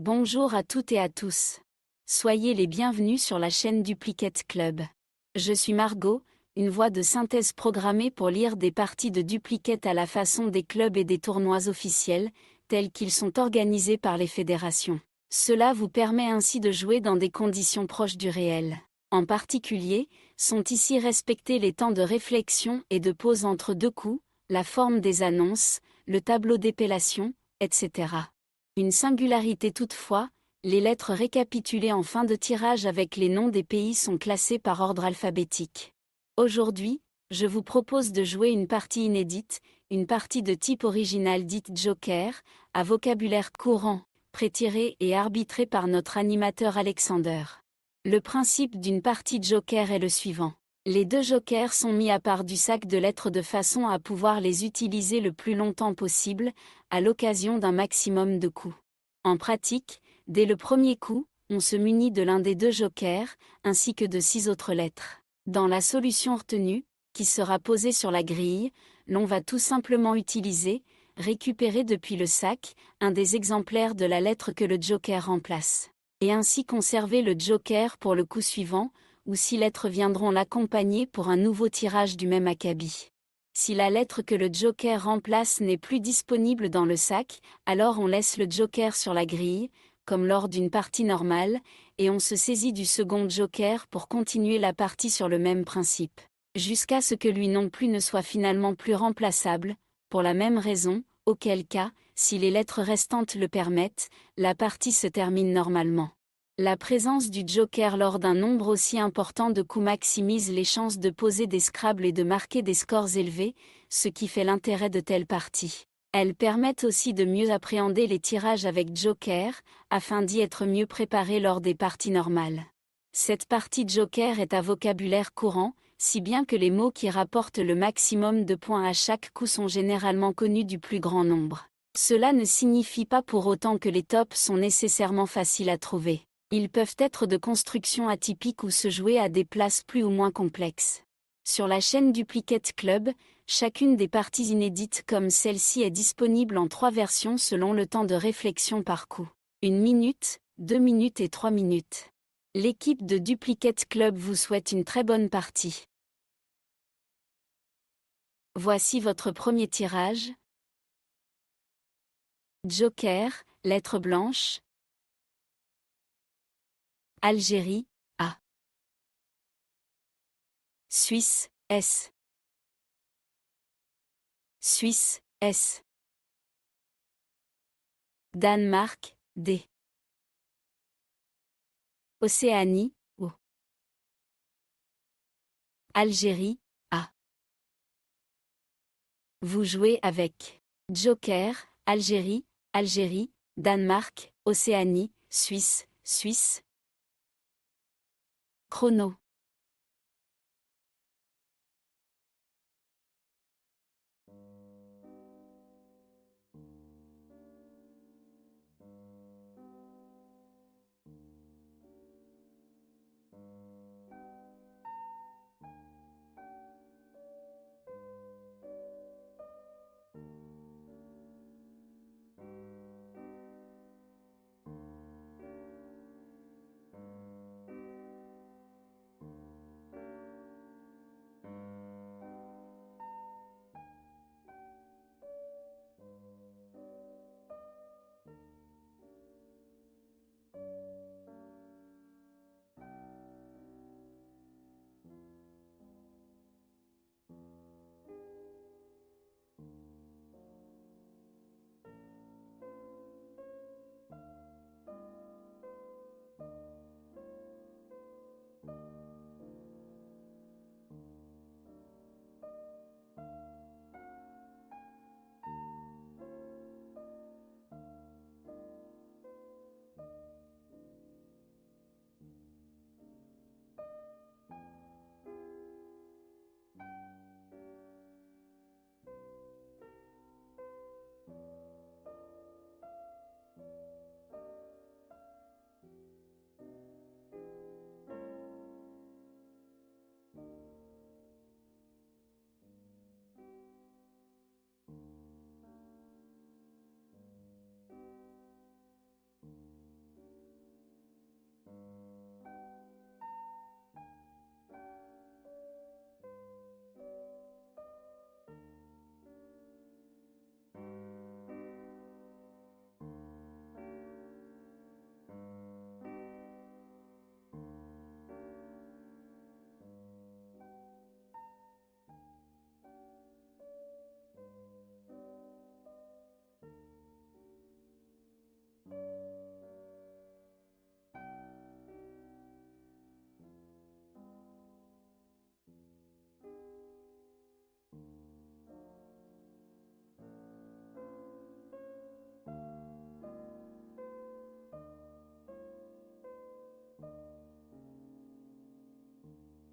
Bonjour à toutes et à tous. Soyez les bienvenus sur la chaîne Duplicate Club. Je suis Margot, une voix de synthèse programmée pour lire des parties de Duplicate à la façon des clubs et des tournois officiels, tels qu'ils sont organisés par les fédérations. Cela vous permet ainsi de jouer dans des conditions proches du réel. En particulier, sont ici respectés les temps de réflexion et de pause entre deux coups, la forme des annonces, le tableau d'épellation, etc. Une singularité toutefois, les lettres récapitulées en fin de tirage avec les noms des pays sont classées par ordre alphabétique. Aujourd'hui, je vous propose de jouer une partie inédite, une partie de type original dite Joker, à vocabulaire courant, pré-tiré et arbitré par notre animateur Alexander. Le principe d'une partie Joker est le suivant. Les deux jokers sont mis à part du sac de lettres de façon à pouvoir les utiliser le plus longtemps possible, à l'occasion d'un maximum de coups. En pratique, dès le premier coup, on se munit de l'un des deux jokers, ainsi que de 6 autres lettres. Dans la solution retenue, qui sera posée sur la grille, l'on va tout simplement utiliser, récupérer depuis le sac, un des exemplaires de la lettre que le joker remplace. Et ainsi conserver le joker pour le coup suivant, ou 6 lettres viendront l'accompagner pour un nouveau tirage du même acabit. Si la lettre que le joker remplace n'est plus disponible dans le sac, alors on laisse le joker sur la grille, comme lors d'une partie normale, et on se saisit du second joker pour continuer la partie sur le même principe. Jusqu'à ce que lui non plus ne soit finalement plus remplaçable, pour la même raison, auquel cas, si les lettres restantes le permettent, la partie se termine normalement. La présence du joker lors d'un nombre aussi important de coups maximise les chances de poser des Scrabble et de marquer des scores élevés, ce qui fait l'intérêt de telles parties. Elles permettent aussi de mieux appréhender les tirages avec joker, afin d'y être mieux préparé lors des parties normales. Cette partie joker est à vocabulaire courant, si bien que les mots qui rapportent le maximum de points à chaque coup sont généralement connus du plus grand nombre. Cela ne signifie pas pour autant que les tops sont nécessairement faciles à trouver. Ils peuvent être de construction atypique ou se jouer à des places plus ou moins complexes. Sur la chaîne Duplicate Club, chacune des parties inédites comme celle-ci est disponible en 3 versions selon le temps de réflexion par coup. 1 minute, 2 minutes et 3 minutes. L'équipe de Duplicate Club vous souhaite une très bonne partie. Voici votre premier tirage. Joker, lettre blanche. Algérie, A. Suisse, S. Suisse, S. Danemark, D. Océanie, O. Algérie, A. Vous jouez avec Joker, Algérie, Algérie, Danemark, Océanie, Suisse, Suisse. Chrono.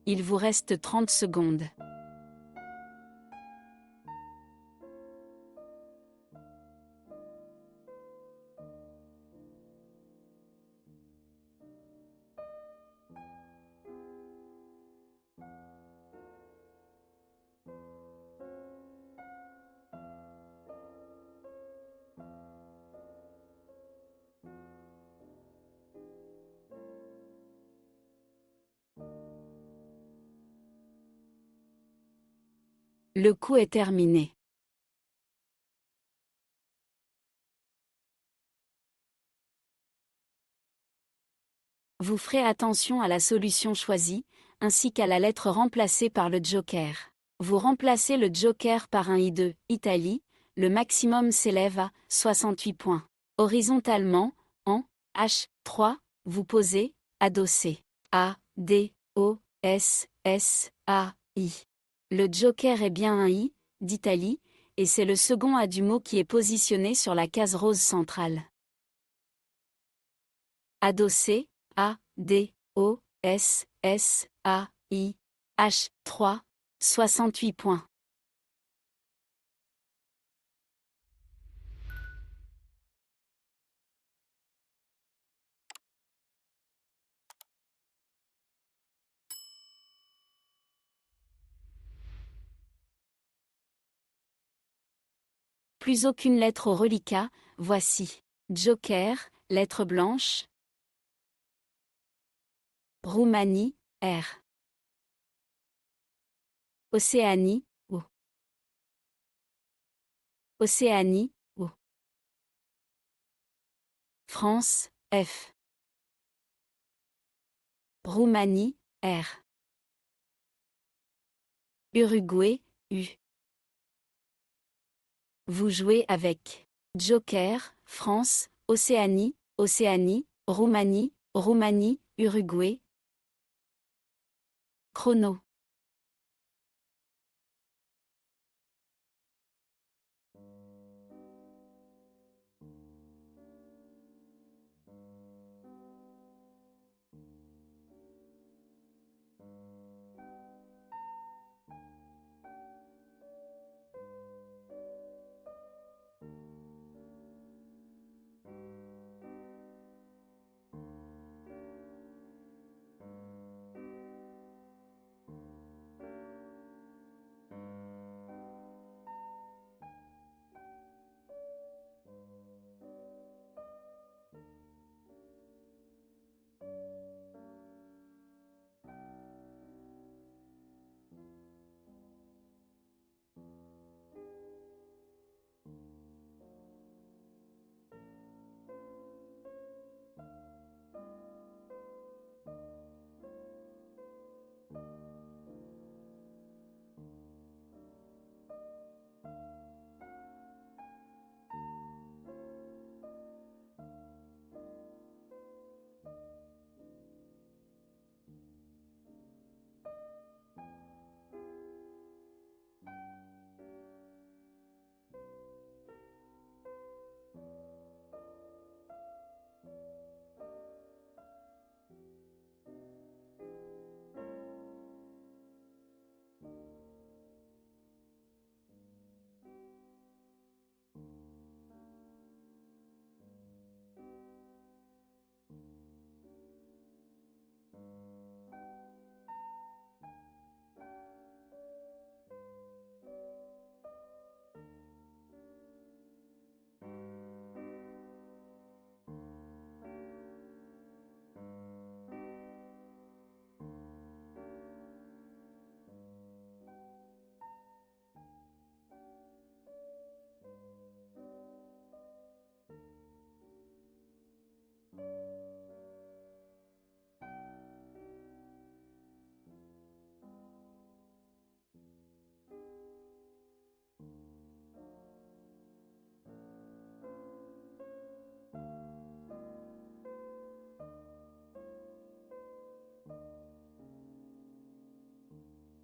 Il vous reste 30 secondes. Le coup est terminé. Vous ferez attention à la solution choisie, ainsi qu'à la lettre remplacée par le joker. Vous remplacez le joker par un I de Italie, le maximum s'élève à 68 points. Horizontalement, en H3, vous posez adossé A, D, O, S, S, A, I. Le joker est bien un I, d'Italie, et c'est le second A du mot qui est positionné sur la case rose centrale. Adossé, A, D, O, S, S, A, I, H3, 68 points. Plus aucune lettre au reliquat, voici. Joker, lettre blanche. Roumanie, R. Océanie, O. Océanie, O. France, F. Roumanie, R. Uruguay, U. Vous jouez avec Joker, France, Océanie, Océanie, Roumanie, Roumanie, Uruguay. Chrono.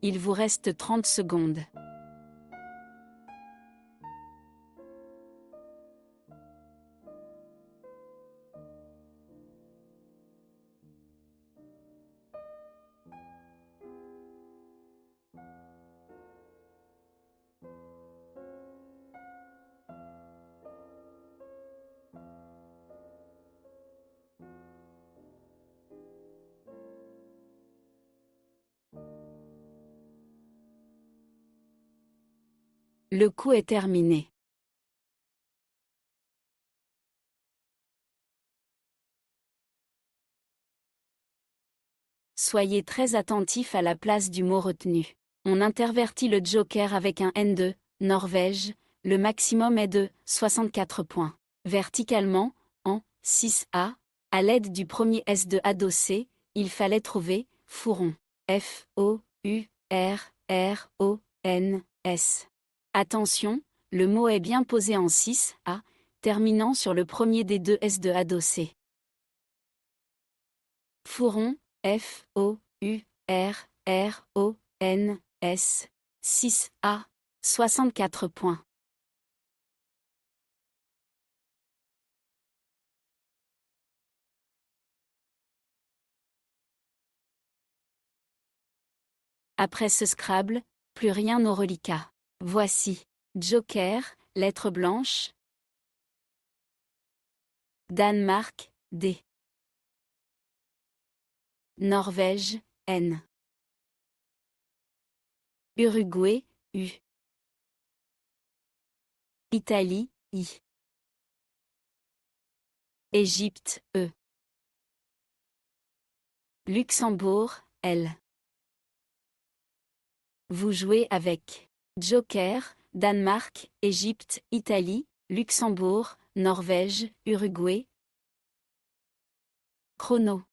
Il vous reste 30 secondes. Le coup est terminé. Soyez très attentif à la place du mot retenu. On intervertit le joker avec un N2, Norvège, le maximum est de 64 points. Verticalement, en 6A, à l'aide du premier S2 adossé, il fallait trouver Fouron. F-O-U-R-R-O-N-S. Attention, le mot est bien posé en 6A, terminant sur le premier des deux S2 adossés. Fouron, F-O-U-R-R-O-N-S, 6A, 64 points. Après ce Scrabble, plus rien au reliquat. Voici. Joker, lettre blanche. Danemark, D. Norvège, N. Uruguay, U. Italie, I. Égypte, E. Luxembourg, L. Vous jouez avec Joker, Danemark, Égypte, Italie, Luxembourg, Norvège, Uruguay. Chrono.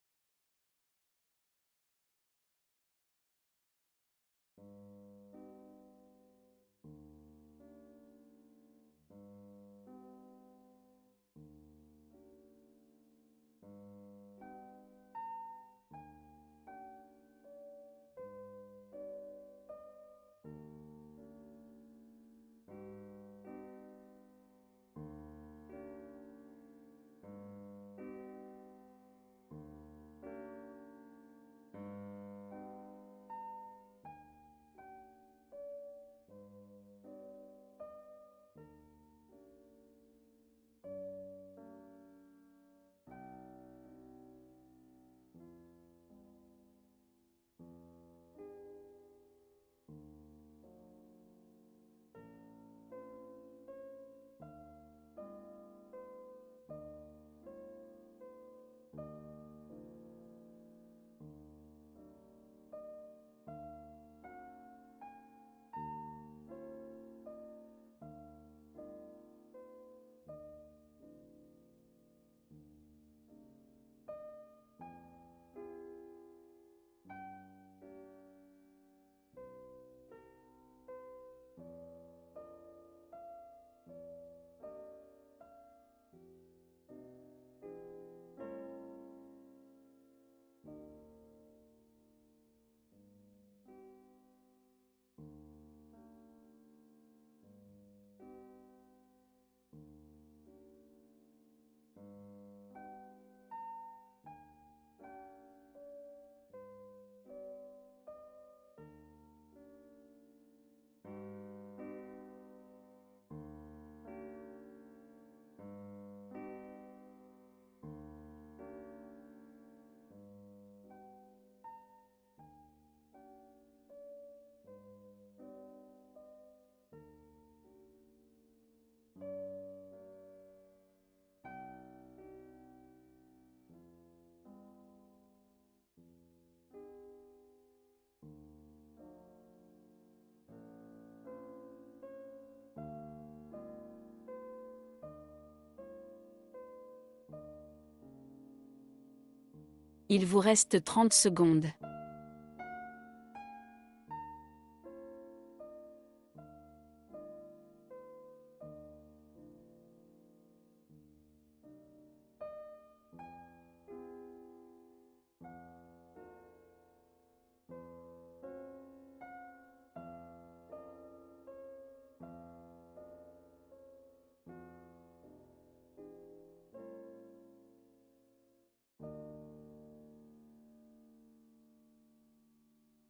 Il vous reste 30 secondes.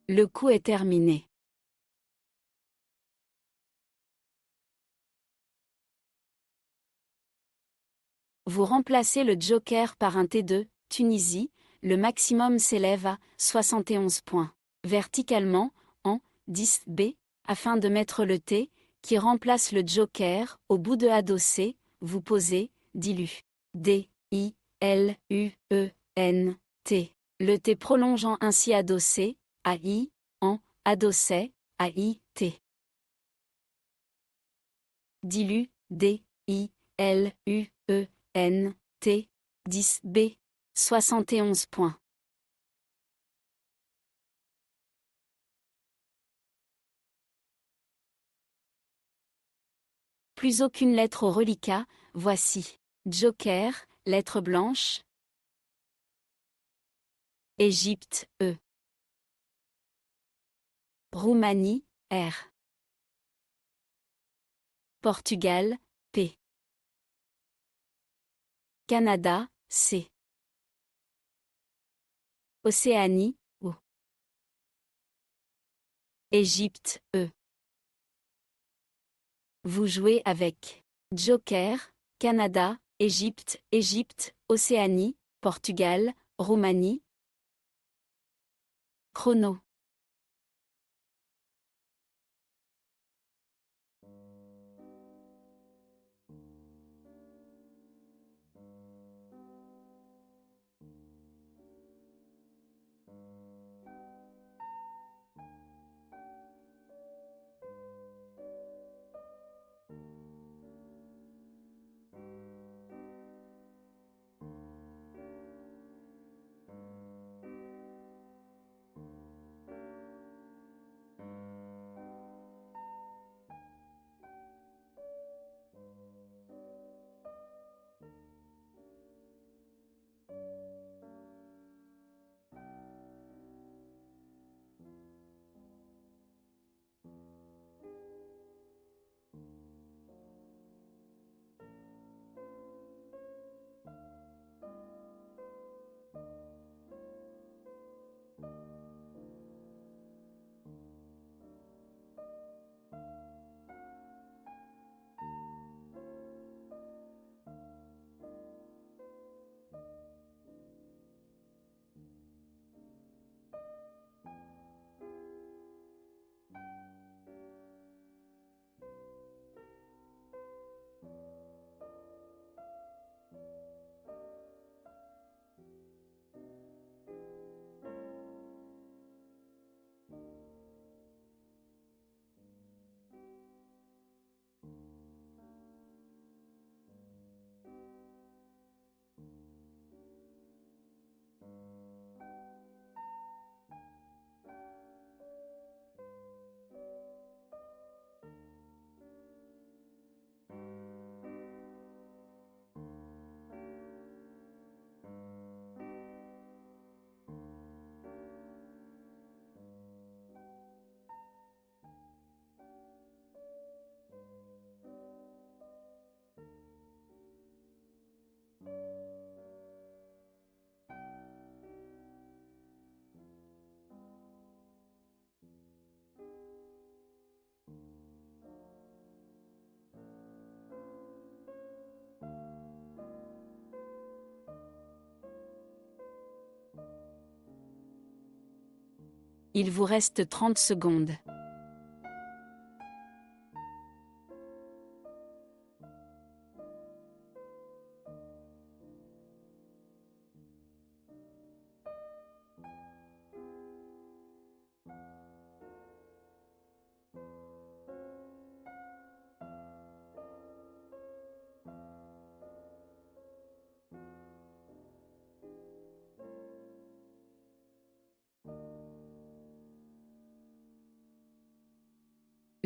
Le coup est terminé. Vous remplacez le joker par un T2, Tunisie, le maximum s'élève à 71 points. Verticalement, en 10B, afin de mettre le T, qui remplace le joker, au bout de adossé, vous posez, dilu. D, I, L, U, E, N, T. Le T prolongeant ainsi adossé, AI, en, adossé, AI, T. Dilu, D, I, L, U, E, N, T, 10, B, 71 points. Plus aucune lettre au reliquat, voici. Joker, lettre blanche. Égypte, E. Roumanie, R. Portugal, P. Canada, C. Océanie, O. Égypte, E. Vous jouez avec Joker, Canada, Égypte, Océanie, Portugal, Roumanie. Chrono. Il vous reste 30 secondes.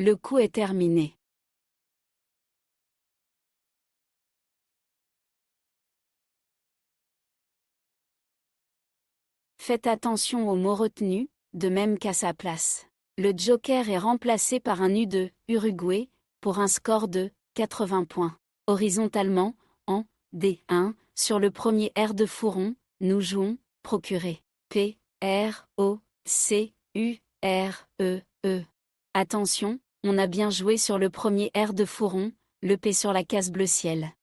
Le coup est terminé. Faites attention aux mots retenus, de même qu'à sa place. Le joker est remplacé par un U de Uruguay, pour un score de 80 points. Horizontalement, en D1, sur le premier R de Fouron, nous jouons Procurer. P, R, O, C, U, R, E, E. Attention, on a bien joué sur le premier R de Fouron, le P sur la case bleu ciel.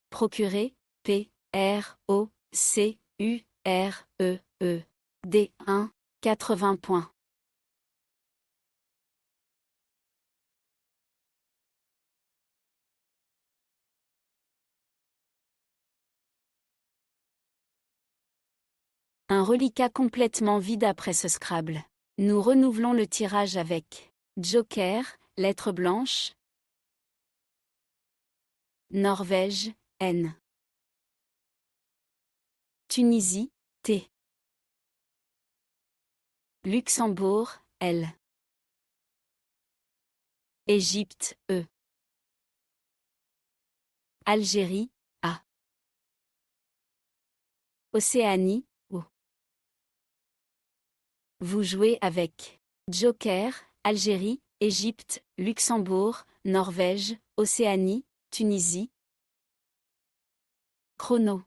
Procurer, P, R, O, C, U, R, E, E. D1, 80 points. Un reliquat complètement vide après ce Scrabble. Nous renouvelons le tirage avec Joker, lettre blanche. Norvège, N. Tunisie, T. Luxembourg, L. Égypte, E. Algérie, A. Océanie, O. Vous jouez avec Joker, Algérie, Égypte, Luxembourg, Norvège, Océanie, Tunisie. Chrono.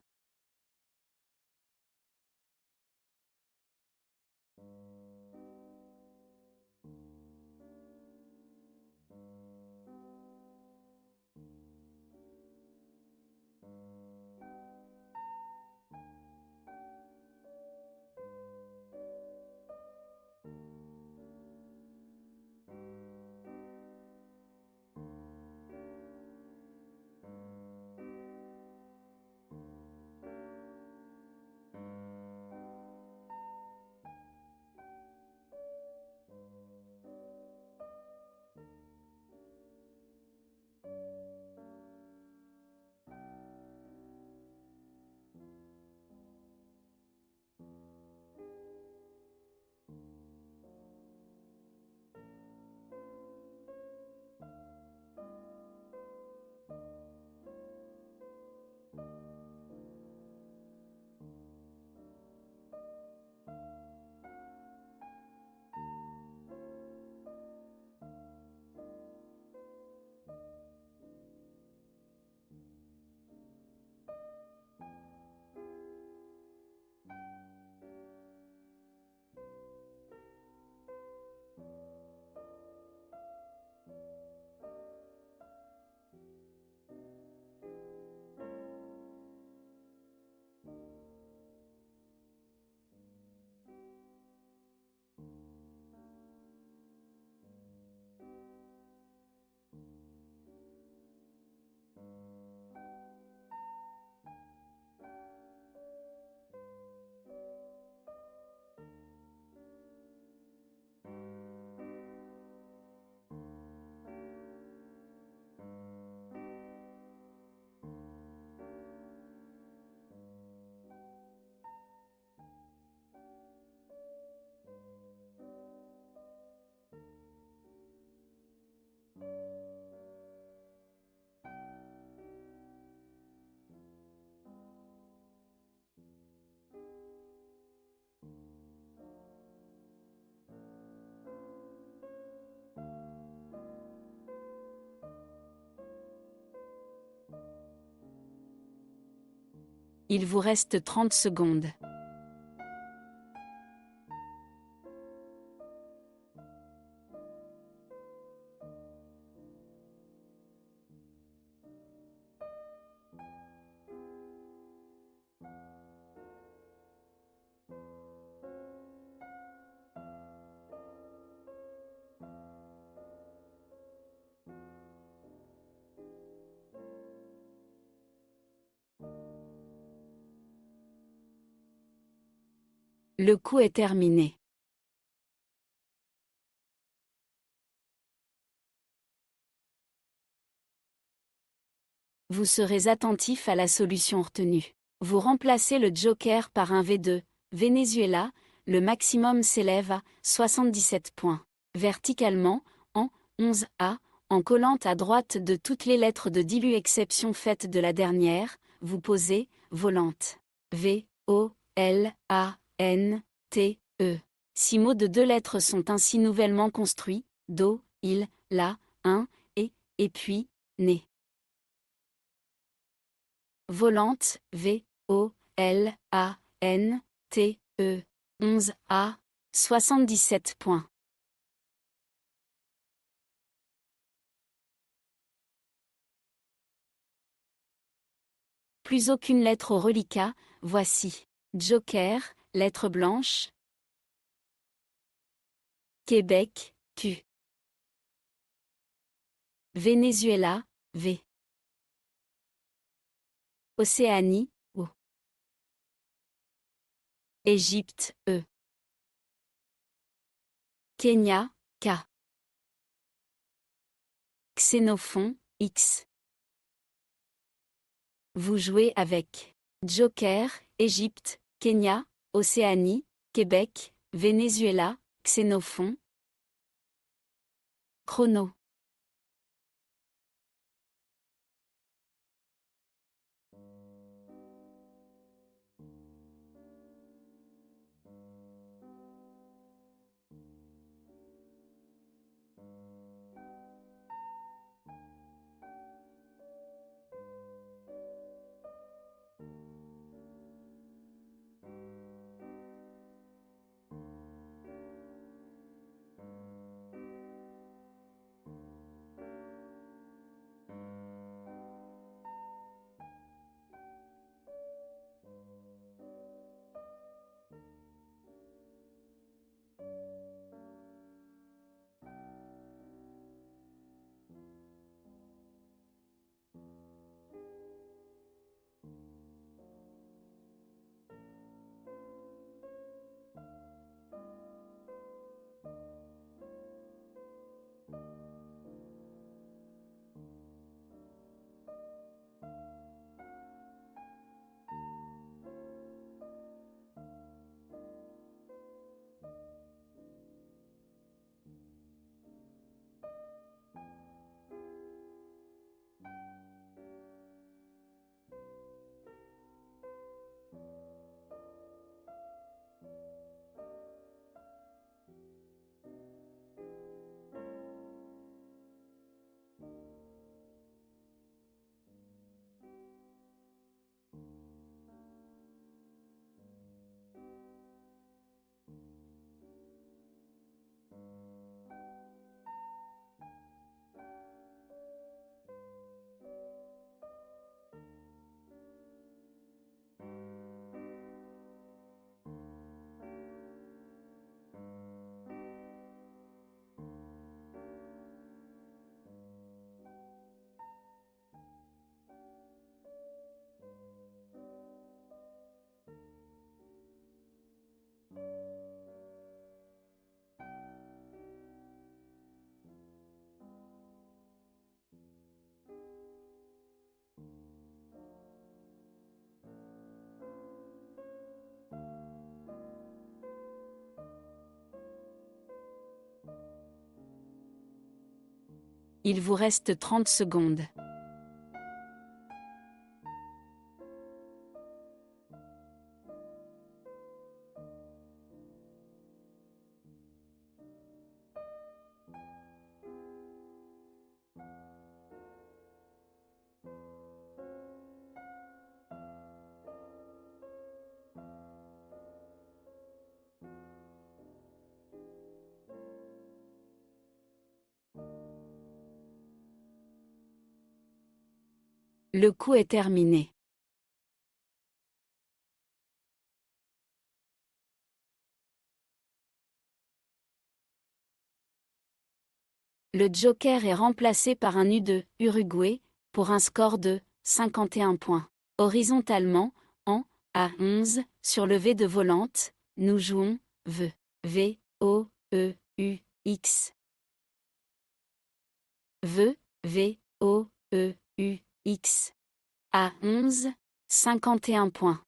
Il vous reste 30 secondes. Le coup est terminé. Vous serez attentif à la solution retenue. Vous remplacez le joker par un V2, Venezuela, le maximum s'élève à 77 points. Verticalement, en 11A, en collant à droite de toutes les lettres de dilu exception faite de la dernière, vous posez volante. V, O, L, A, N, T, E. 6 mots de 2 lettres sont ainsi nouvellement construits, do, il, la, un, et puis, né. Volante, V, O, L, A, N, T, E, 11A, 77 points. Plus aucune lettre au reliquat, voici. Joker, lettre blanche. Québec, Q. Venezuela, V. Océanie, O. Égypte, E. Kenya, K. Xénophon, X. Vous jouez avec Joker, Égypte, Kenya, Océanie, Québec, Venezuela, Xénophon. Chrono. Il vous reste 30 secondes. Le coup est terminé. Le joker est remplacé par un U2, Uruguay, pour un score de 51 points. Horizontalement, en A11, sur le V de volante, nous jouons V, O, E, U, X. O, E, U, X. A11, 51 points.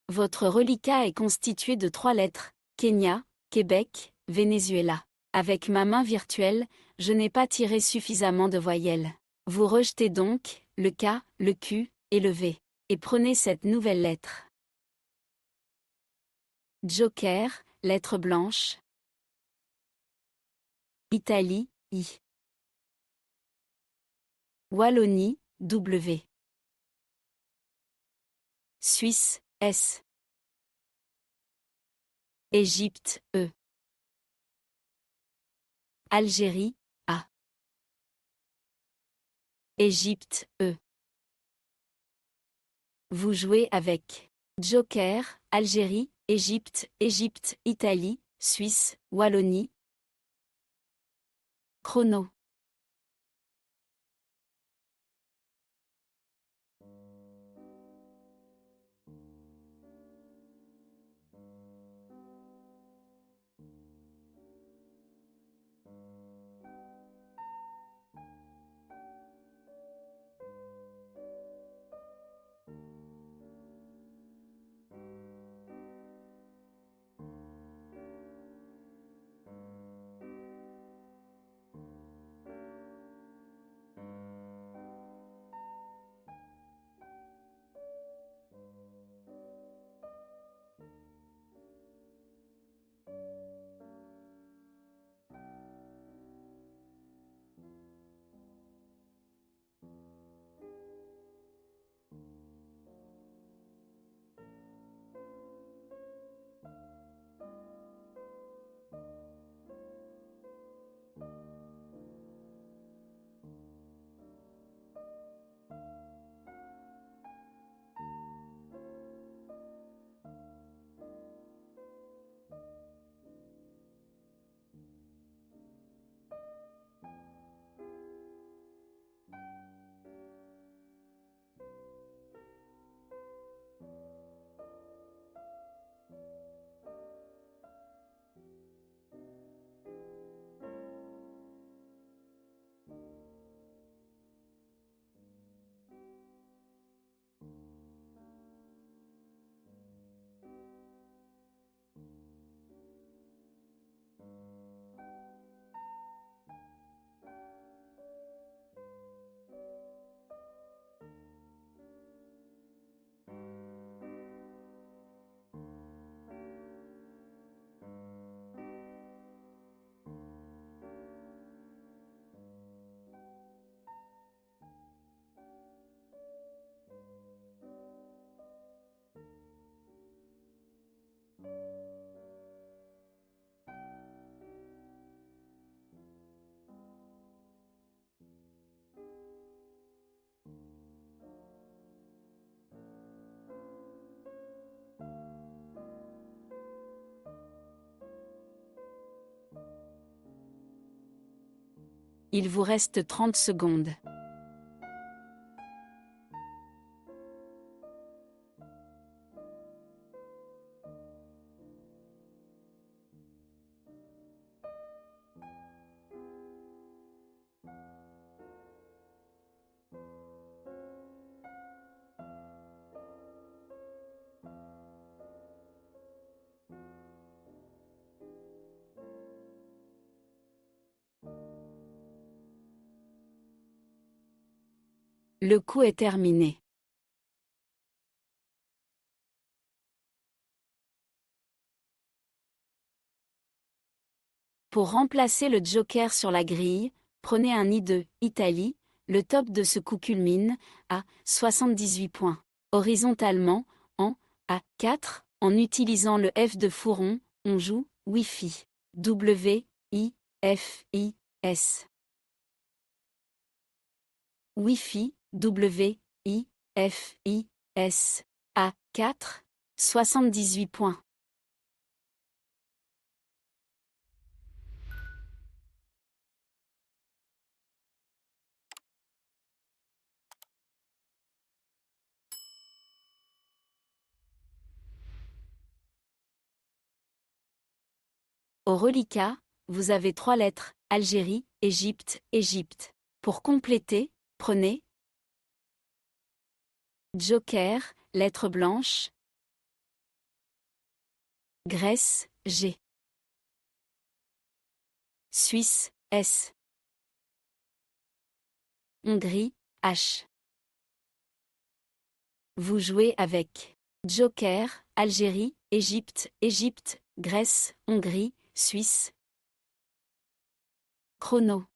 Votre reliquat est constitué de 3 lettres, Kenya, Québec, Venezuela. Avec ma main virtuelle, je n'ai pas tiré suffisamment de voyelles. Vous rejetez donc le K, le Q et le V. Et prenez cette nouvelle lettre. Joker, lettre blanche. Italie, I. Wallonie, W. Suisse, S. Égypte, E. Algérie, A. Égypte, E. Vous jouez avec Joker, Algérie, Égypte, Égypte, Italie, Suisse, Wallonie. Chrono. Il vous reste 30 secondes. Le coup est terminé. Pour remplacer le joker sur la grille, prenez un nid de Italie. Le top de ce coup culmine à 78 points. Horizontalement, en A4, en utilisant le F de Fouron, on joue Wi-Fi. W-I-F-I-S. Wi-Fi, W-I-F-I-S. A4, 78 points. Au reliquat, vous avez 3 lettres, Algérie, Égypte, Égypte. Pour compléter, prenez Joker, lettre blanche. Grèce, G. Suisse, S. Hongrie, H. Vous jouez avec Joker, Algérie, Égypte, Égypte, Grèce, Hongrie, Suisse. Chrono.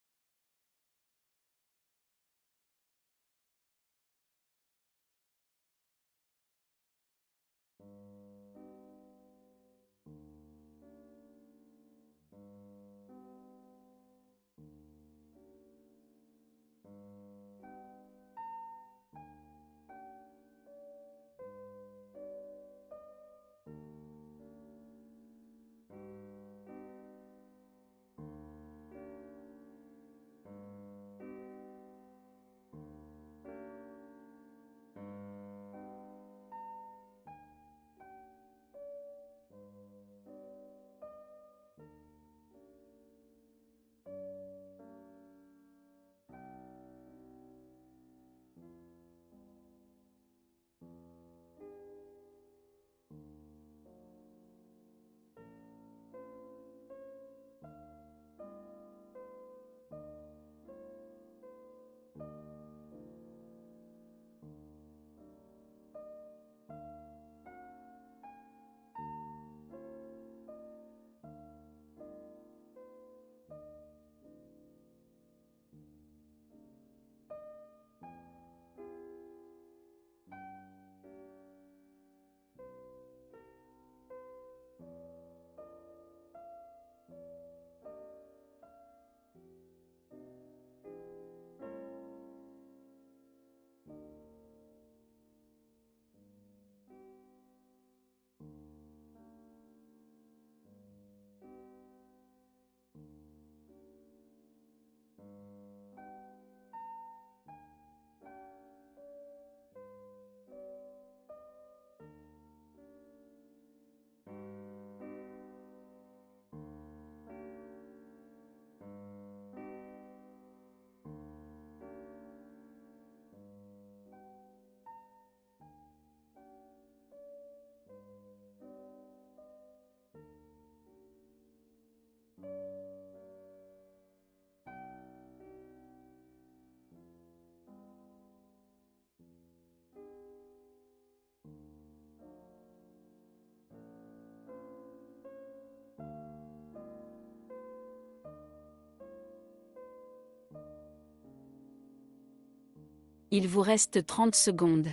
Il vous reste 30 secondes.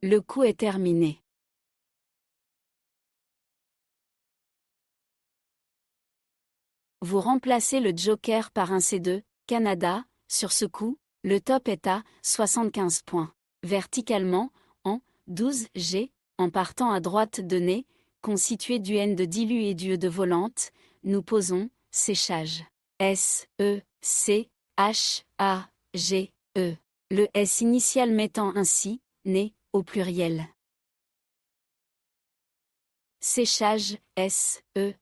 Le coup est terminé. Vous remplacez le joker par un C2, Canada. Sur ce coup, le top est à 75 points. Verticalement, en 12G, en partant à droite de nez, constitué du N de dilu et du E de volante, nous posons séchage. S-E-C-H-A-G-E. Le S initial mettant ainsi, nez, au pluriel. Séchage, S-E-C-H-A-G-E.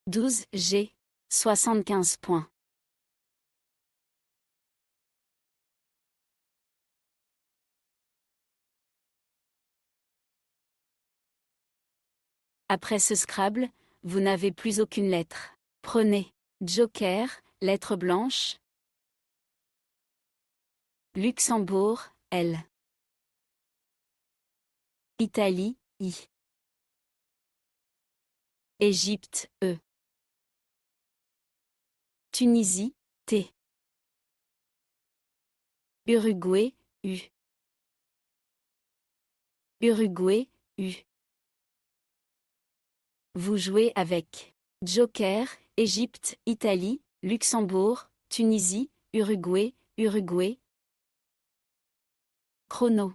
12G. 75 points. Après ce Scrabble, vous n'avez plus aucune lettre. Prenez Joker, lettre blanche. Luxembourg, L. Italie, I. Égypte, E. Tunisie, T. Uruguay, U. Uruguay, U. Vous jouez avec Joker, Égypte, Italie, Luxembourg, Tunisie, Uruguay, Uruguay. Chrono.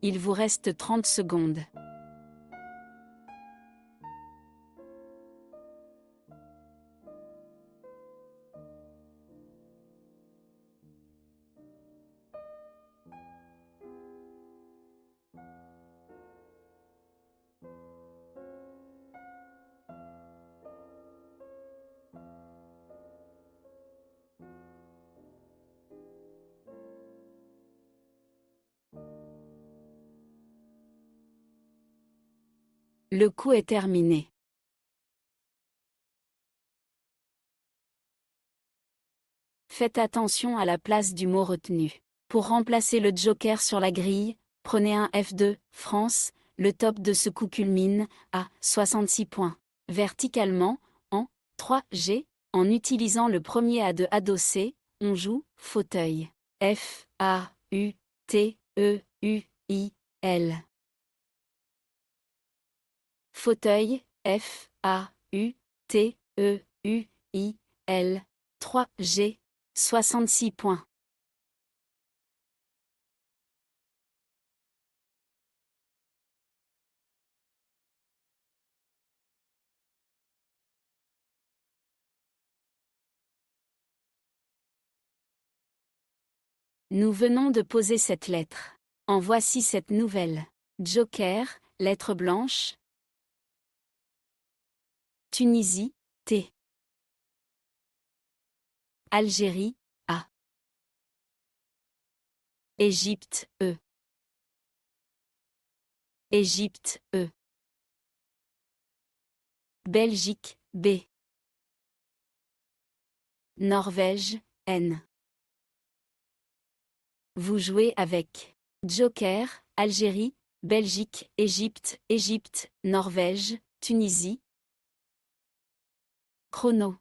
Il vous reste 30 secondes. Le coup est terminé. Faites attention à la place du mot retenu. Pour remplacer le joker sur la grille, prenez un F2, France, le top de ce coup culmine à 66 points. Verticalement, en 3G, en utilisant le premier A de adossé, on joue fauteuil. F, A, U, T, E, U, I, L. Fauteuil, F, A, U, T, E, U, I, L. 3G, 66 points. Nous venons de poser cette lettre. En voici cette nouvelle. Joker, lettre blanche. Tunisie, T. Algérie, A. Égypte, E. Égypte, E. Belgique, B. Norvège, N. Vous jouez avec Joker, Algérie, Belgique, Égypte, Norvège, Tunisie. Chrono.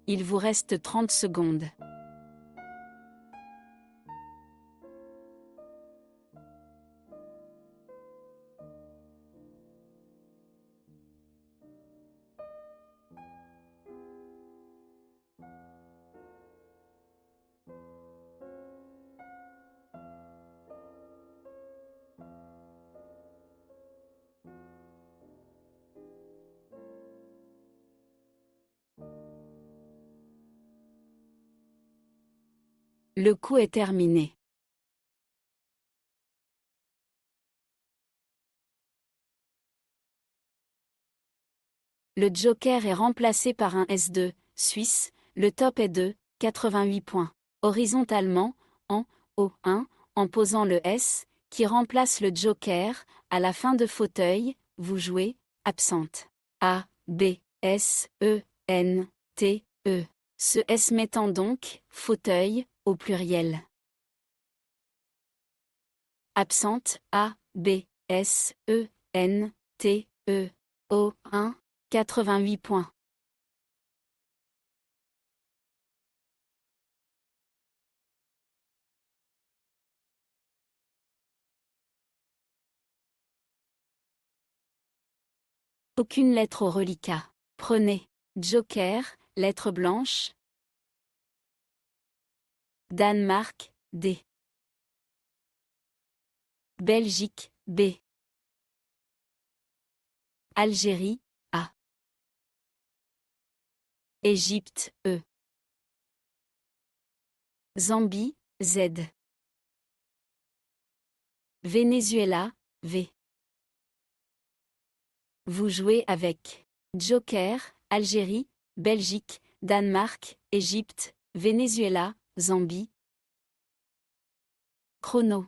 Il vous reste 30 secondes. Le coup est terminé. Le joker est remplacé par un S2, Suisse, le top est de 88 points. Horizontalement, en O1, en posant le S, qui remplace le joker, à la fin de fauteuil, vous jouez absente. A, B, S, E, N, T, E. Ce S mettant donc, fauteuil, au pluriel. Absente, A, B, S, E, N, T, E. O, 1, 88 points. Aucune lettre au reliquat. Prenez. Joker, lettre blanche. Danemark, D. Belgique, B. Algérie, A. Égypte, E. Zambie, Z. Venezuela, V. Vous jouez avec Joker, Algérie, Belgique, Danemark, Égypte, Venezuela, Zambie. Chrono.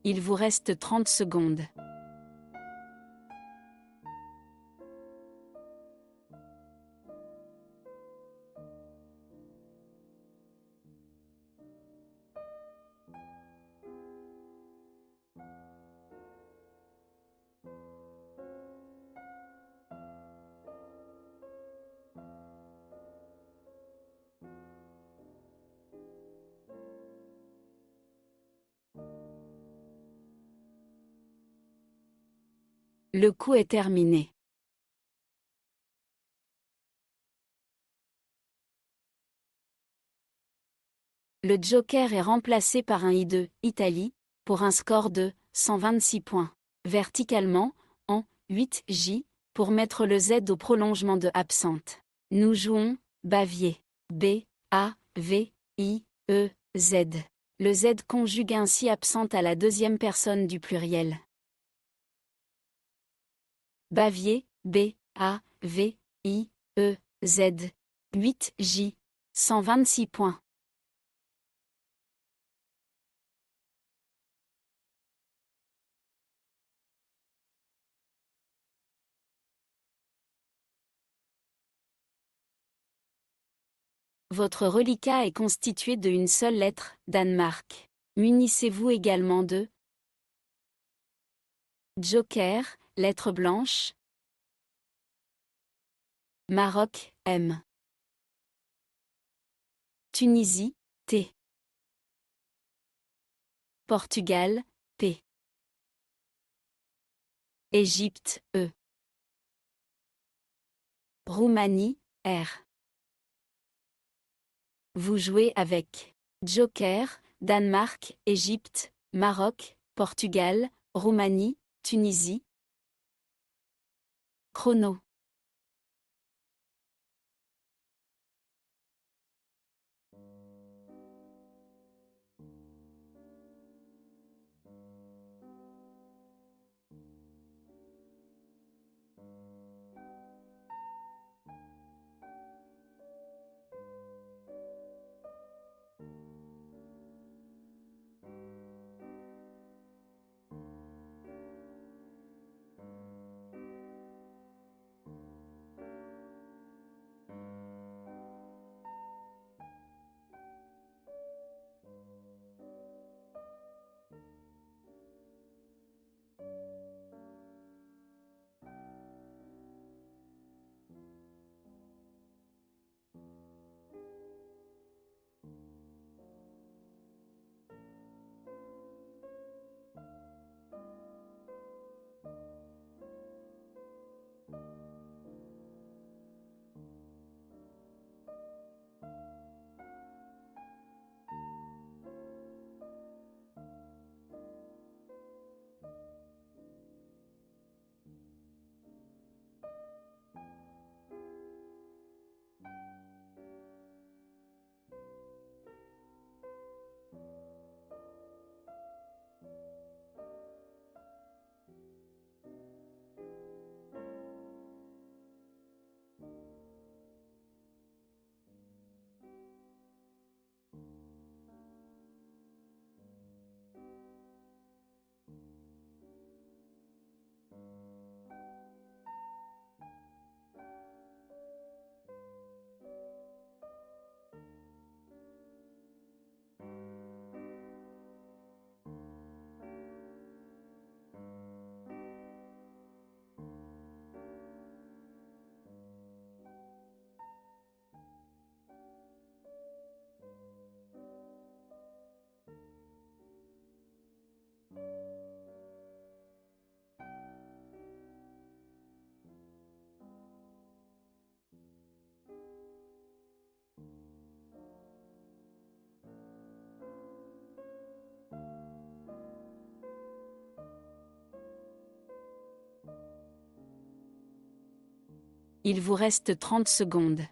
Il vous reste 30 secondes. Le coup est terminé. Le joker est remplacé par un I2, Italie, pour un score de 126 points. Verticalement, en 8J, pour mettre le Z au prolongement de absente. Nous jouons Bavier. B, A, V, I, E, Z. Le Z conjugue ainsi absente à la deuxième personne du pluriel. Bavier, B, A, V, I, E, Z. 8J. 126 points. Votre reliquat est constitué d'une seule lettre, Danemark. Munissez-vous également de Joker, lettre blanche. Maroc, M. Tunisie, T. Portugal, P. Égypte, E. Roumanie, R. Vous jouez avec Joker, Danemark, Égypte, Maroc, Portugal, Roumanie, Tunisie. Chrono. Il vous reste 30 secondes.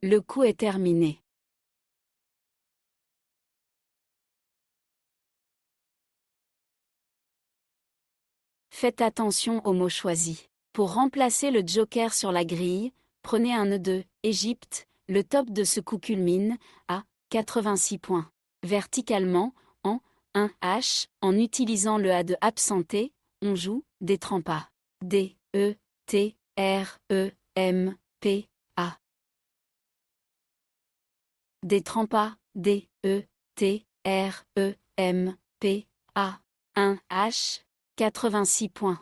Le coup est terminé. Faites attention aux mots choisis. Pour remplacer le joker sur la grille, prenez un nœud de Égypte. Le top de ce coup culmine à 86 points. Verticalement, en 1H, en utilisant le A de absenté, on joue des trempas. D, E, T, R, E, M, P, A. Des trempas, D, E, T, R, E, M, P, A. 1H, 86 points.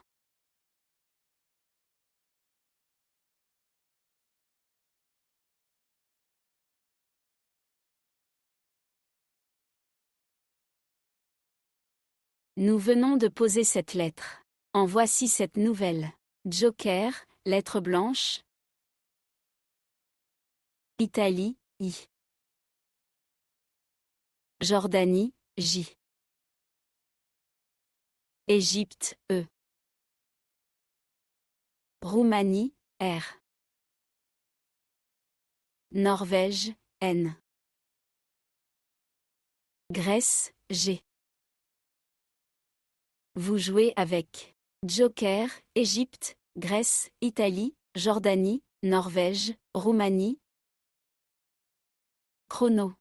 Nous venons de poser cette lettre. En voici cette nouvelle. Joker, lettre blanche. Italie, I. Jordanie, J. Égypte, E. Roumanie, R. Norvège, N. Grèce, G. Vous jouez avec Joker, Égypte, Grèce, Italie, Jordanie, Norvège, Roumanie. Chrono.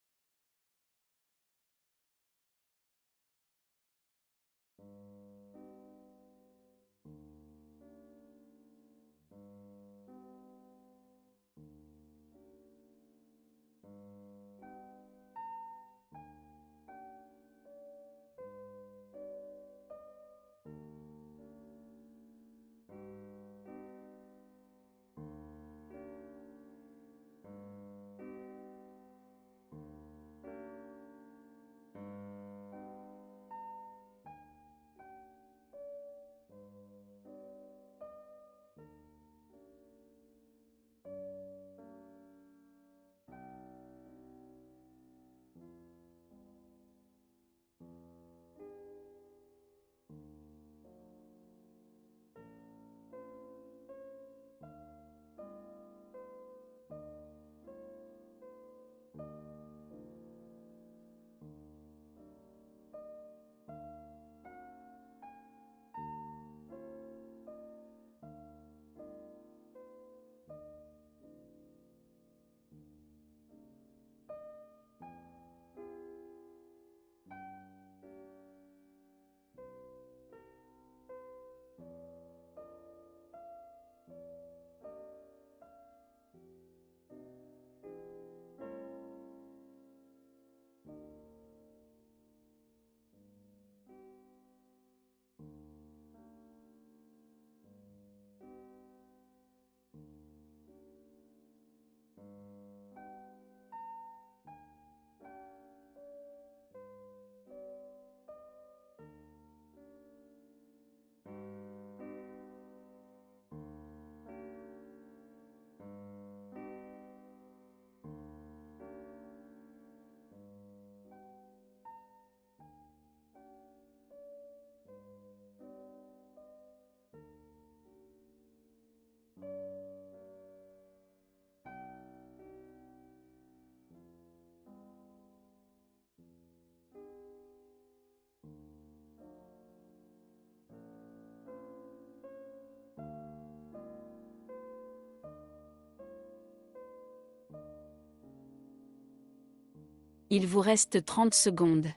Il vous reste 30 secondes.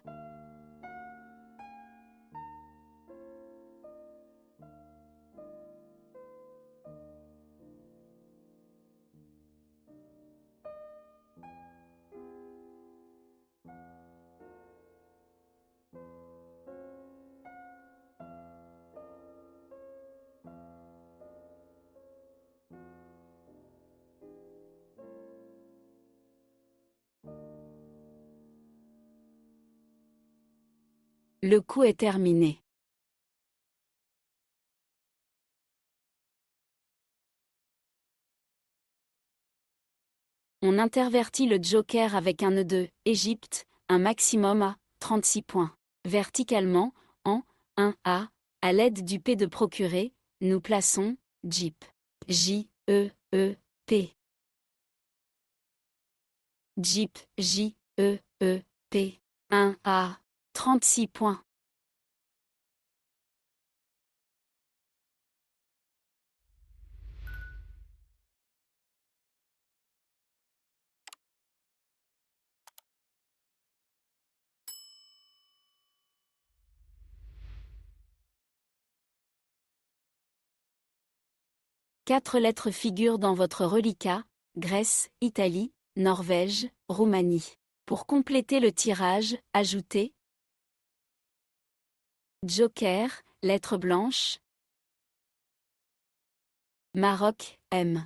Le coup est terminé. On intervertit le joker avec un nœud de Égypte, un maximum à 36 points. Verticalement, en 1A, à l'aide du P de procurer, nous plaçons Jeep. J-E-E-P. Jeep, J-E-E-P. 1A. 36 points. Quatre lettres figurent dans votre reliquat: Grèce, Italie, Norvège, Roumanie. Pour compléter le tirage, ajoutez Joker, lettre blanche. Maroc, M.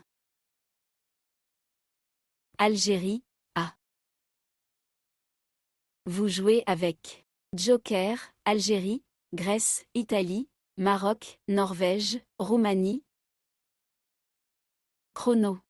Algérie, A. Vous jouez avec Joker, Algérie, Grèce, Italie, Maroc, Norvège, Roumanie. Chrono.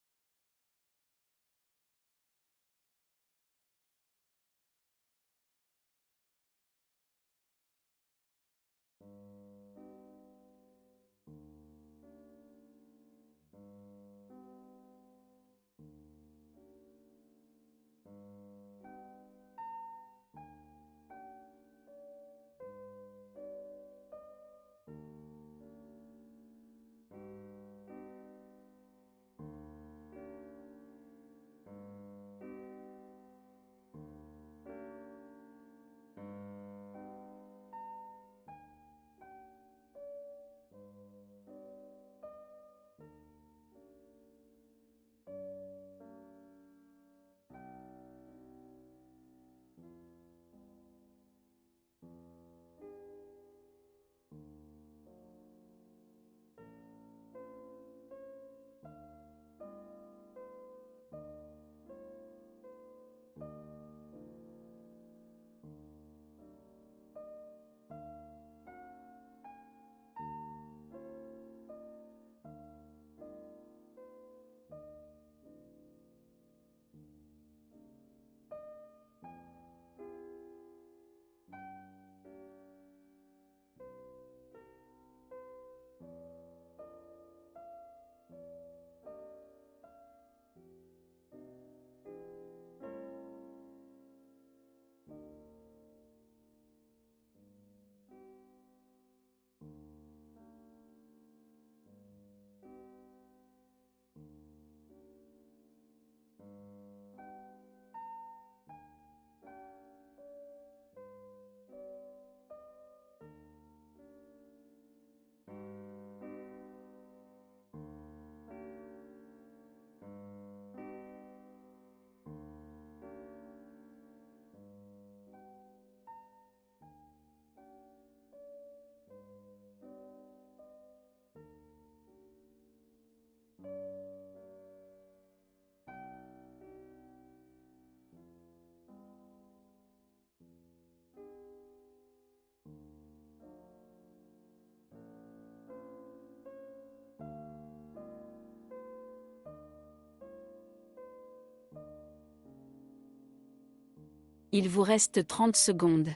Il vous reste 30 secondes.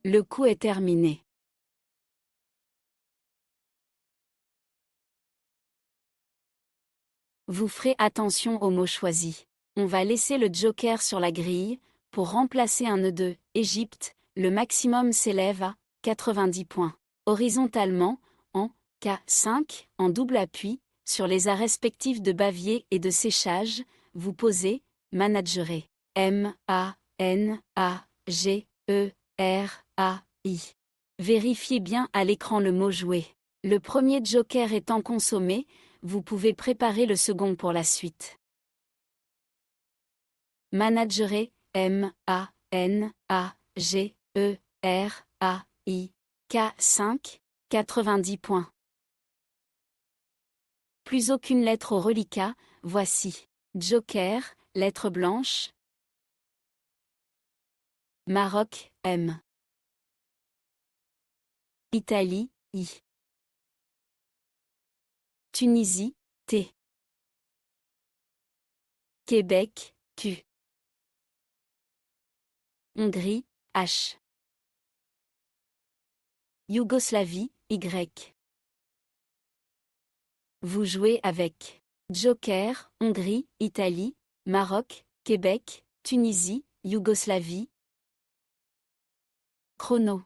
Le coup est terminé. Vous ferez attention aux mots choisis. On va laisser le joker sur la grille. Pour remplacer un nœud de Égypte, le maximum s'élève à 90 points. Horizontalement, en K5, en double appui, sur les A respectifs de Bavier et de séchage, vous posez Managerez. M-A-N-A-G-E-R-A-I. Vérifiez bien à l'écran le mot joué. Le premier joker étant consommé, vous pouvez préparer le second pour la suite. Managerez, M-A-N-A-G-E-R-A-I. K5, 90 points. Plus aucune lettre au reliquat, voici. Joker, lettre blanche. Maroc, M. Italie, I. Tunisie, T. Québec, Q. Hongrie, H. Yougoslavie, Y. Vous jouez avec Joker, Hongrie, Italie, Maroc, Québec, Tunisie, Yougoslavie. Chrono.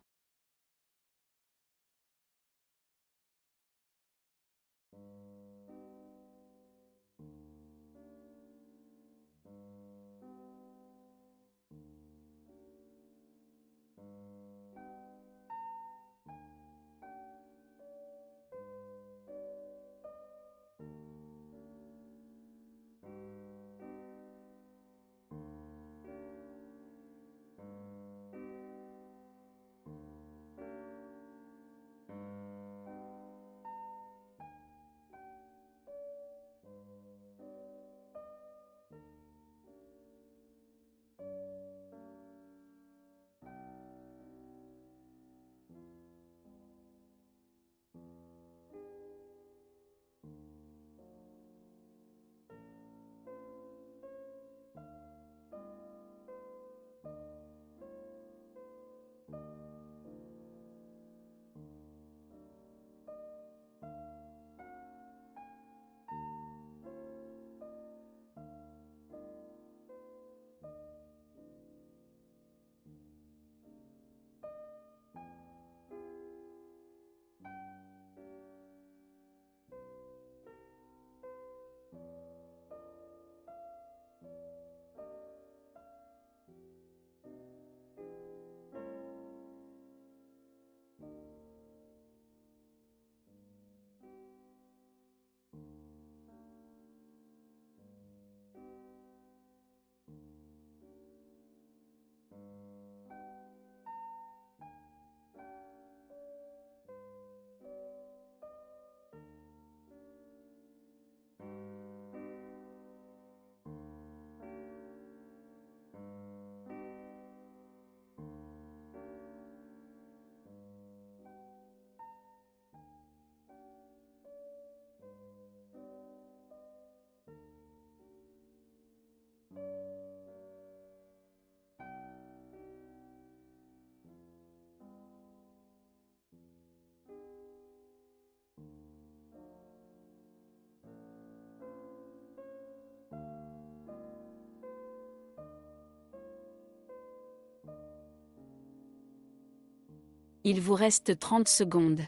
Il vous reste 30 secondes.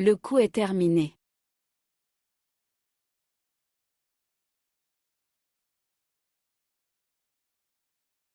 Le coup est terminé.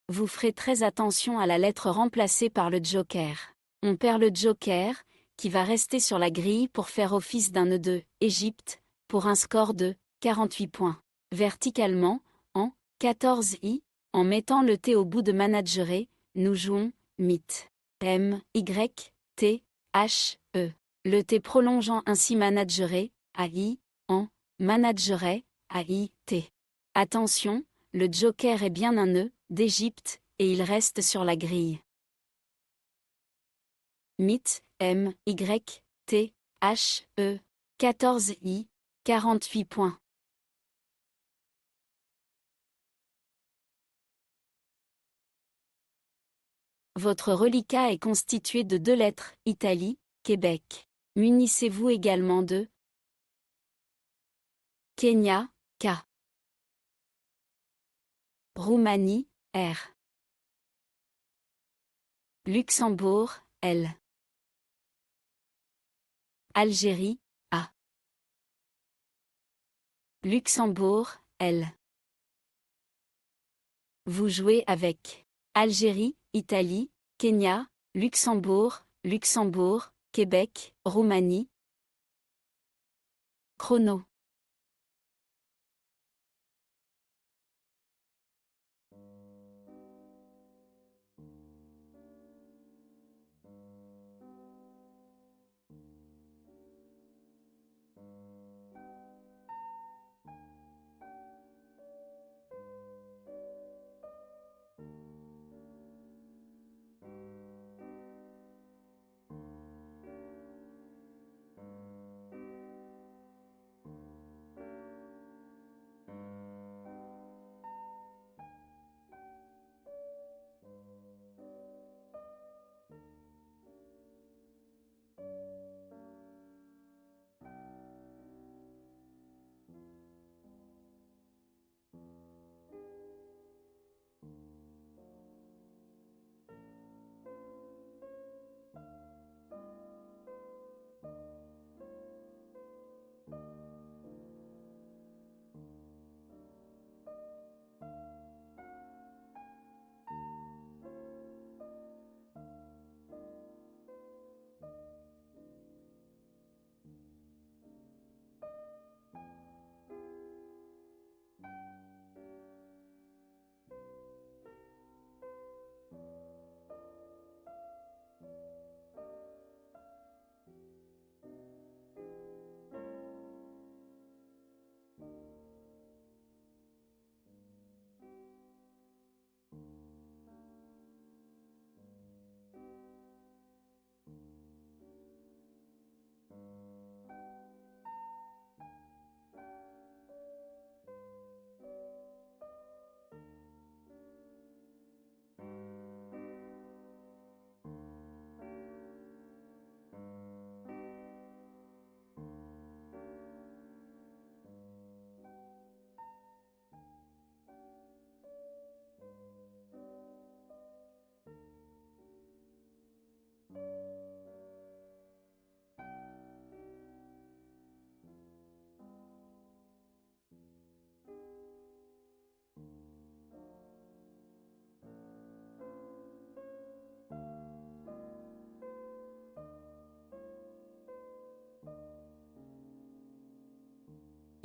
Vous ferez très attention à la lettre remplacée par le joker. On perd le joker, qui va rester sur la grille pour faire office d'un nœud de Égypte, pour un score de 48 points. Verticalement, en 14i, en mettant le T au bout de manageré, nous jouons mythe. M, Y, T, H, E. Le T prolongeant ainsi manageré, AI, en managerait, AI, T. Attention, le joker est bien un nœud d'Égypte, et il reste sur la grille. Mythe, M, Y, T, H, E, 14i, 48 points. Votre reliquat est constitué de 2 lettres, Italie, Québec. Munissez-vous également de Kenya, K. Roumanie, R. Luxembourg, L. Algérie, A. Luxembourg, L. Vous jouez avec Algérie, Italie, Kenya, Luxembourg, Québec, Roumanie. Chrono.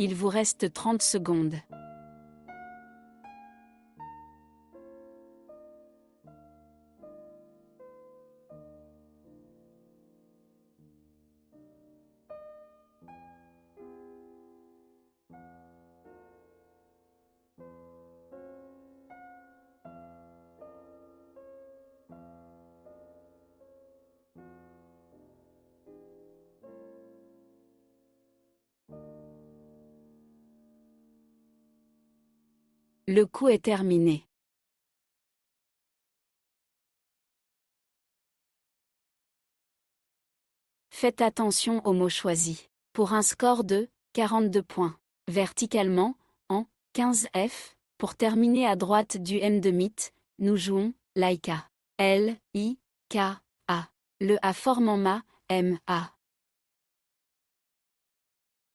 Il vous reste 30 secondes. Le coup est terminé. Faites attention aux mots choisis. Pour un score de 42 points. Verticalement, en 15F, pour terminer à droite du M de mythe, nous jouons Laika. L, I, K, A. Le A forme en Ma, M, A.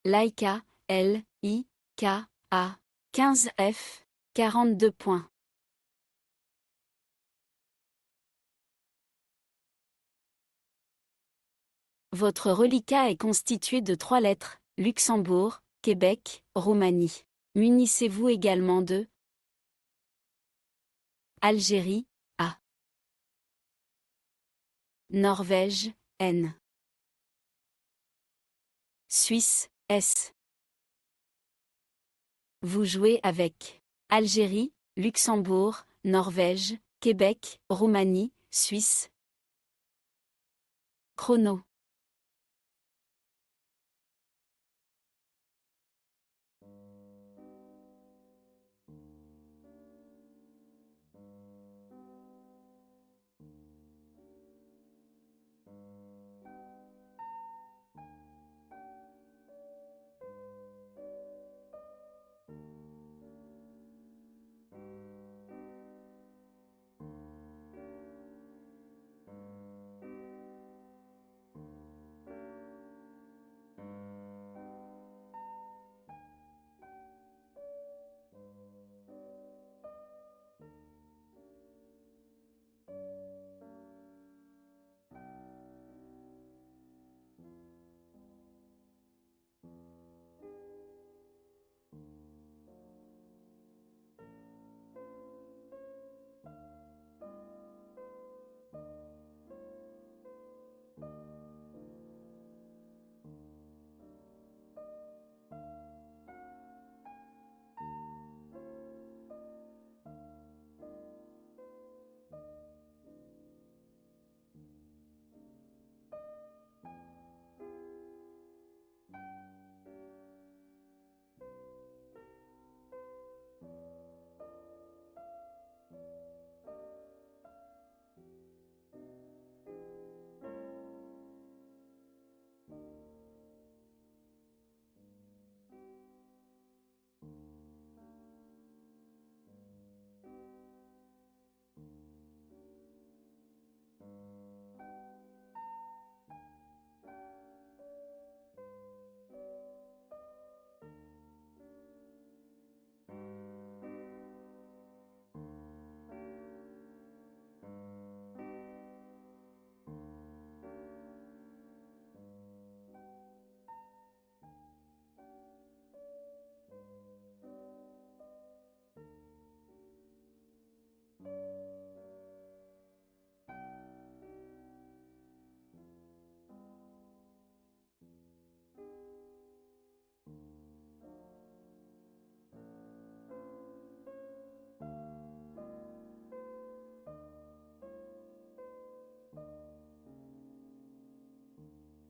Laika, L, I, K, A, 15 F, 42 points. Votre reliquat est constitué de 3 lettres, Luxembourg, Québec, Roumanie. Munissez-vous également de Algérie, A. Norvège, N. Suisse, S. Vous jouez avec Algérie, Luxembourg, Norvège, Québec, Roumanie, Suisse. Chrono.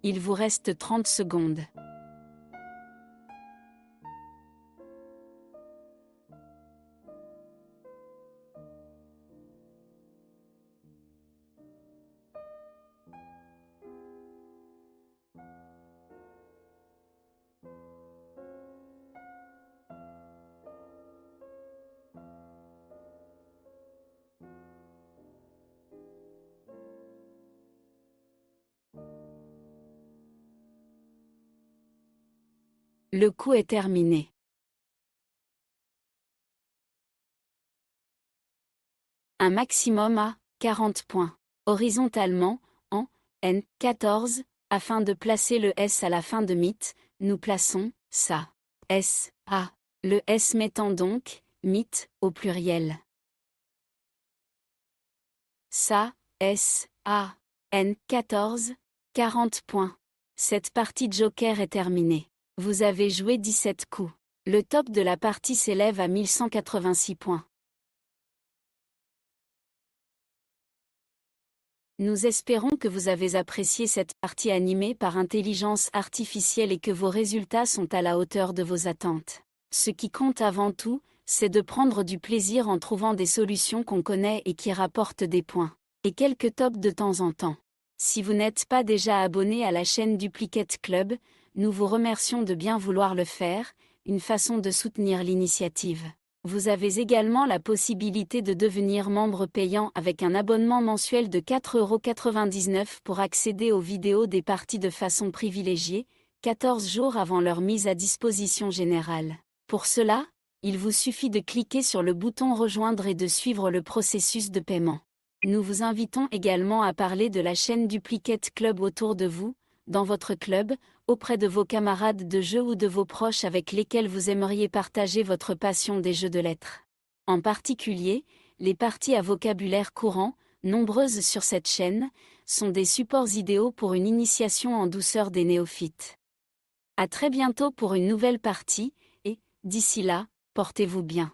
Il vous reste 30 secondes. Le coup est terminé. Un maximum à 40 points. Horizontalement, en N14, afin de placer le S à la fin de mythe, nous plaçons ça. S, A. Le S mettant donc mythe au pluriel. Ça, S, A. N14, 40 points. Cette partie Joker est terminée. Vous avez joué 17 coups. Le top de la partie s'élève à 1186 points. Nous espérons que vous avez apprécié cette partie animée par intelligence artificielle et que vos résultats sont à la hauteur de vos attentes. Ce qui compte avant tout, c'est de prendre du plaisir en trouvant des solutions qu'on connaît et qui rapportent des points. Et quelques tops de temps en temps. Si vous n'êtes pas déjà abonné à la chaîne Duplicate Club, nous vous remercions de bien vouloir le faire, une façon de soutenir l'initiative. Vous avez également la possibilité de devenir membre payant avec un abonnement mensuel de 4,99 € pour accéder aux vidéos des parties de façon privilégiée, 14 jours avant leur mise à disposition générale. Pour cela, il vous suffit de cliquer sur le bouton Rejoindre et de suivre le processus de paiement. Nous vous invitons également à parler de la chaîne Duplicate Club autour de vous, dans votre club, auprès de vos camarades de jeu ou de vos proches avec lesquels vous aimeriez partager votre passion des jeux de lettres. En particulier, les parties à vocabulaire courant, nombreuses sur cette chaîne, sont des supports idéaux pour une initiation en douceur des néophytes. À très bientôt pour une nouvelle partie, et, d'ici là, portez-vous bien.